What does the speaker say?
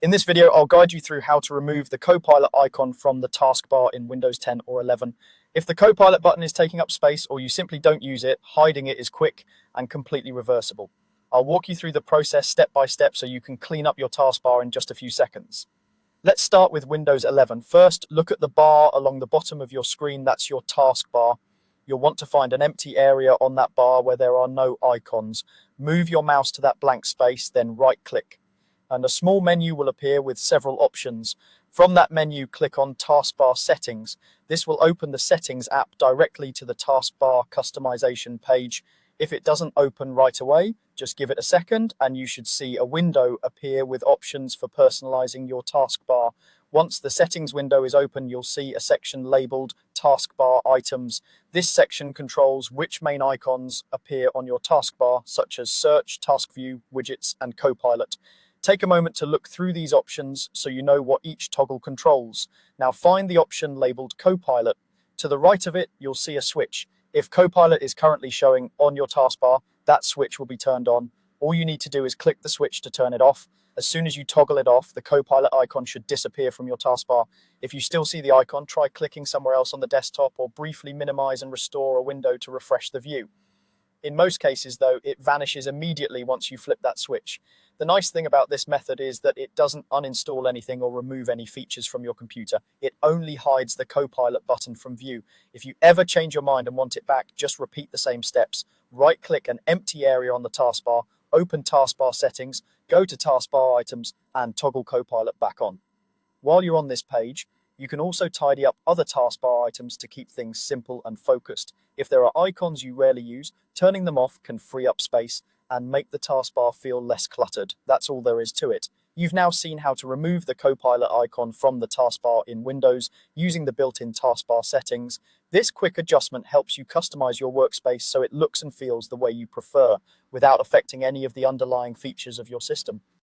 In this video, I'll guide you through how to remove the Copilot icon from the taskbar in Windows 10 or 11. If the Copilot button is taking up space or you simply don't use it, hiding it is quick and completely reversible. I'll walk you through the process step by step so you can clean up your taskbar in just a few seconds. Let's start with Windows 11. First, look at the bar along the bottom of your screen. That's your taskbar. You'll want to find an empty area on that bar where there are no icons. Move your mouse to that blank space, then right-click, and a small menu will appear with several options. From that menu, click on Taskbar Settings. This will open the Settings app directly to the taskbar customization page. If it doesn't open right away, just give it a second and you should see a window appear with options for personalizing your taskbar. Once the settings window is open, you'll see a section labeled Taskbar Items. This section controls which main icons appear on your taskbar, such as Search, Task View, Widgets, and Copilot. Take a moment to look through these options so you know what each toggle controls. Now find the option labeled Copilot. To the right of it, you'll see a switch. If Copilot is currently showing on your taskbar, that switch will be turned on. All you need to do is click the switch to turn it off. As soon as you toggle it off, the Copilot icon should disappear from your taskbar. If you still see the icon, try clicking somewhere else on the desktop or briefly minimize and restore a window to refresh the view. In most cases, though, it vanishes immediately once you flip that switch. The nice thing about this method is that it doesn't uninstall anything or remove any features from your computer. It only hides the Copilot button from view. If you ever change your mind and want it back, just repeat the same steps. Right-click an empty area on the taskbar, open Taskbar Settings, go to Taskbar Items, and toggle Copilot back on. While you're on this page, you can also tidy up other taskbar items to keep things simple and focused. If there are icons you rarely use, turning them off can free up space and make the taskbar feel less cluttered. That's all there is to it. You've now seen how to remove the Copilot icon from the taskbar in Windows using the built-in taskbar settings. This quick adjustment helps you customize your workspace so it looks and feels the way you prefer, without affecting any of the underlying features of your system.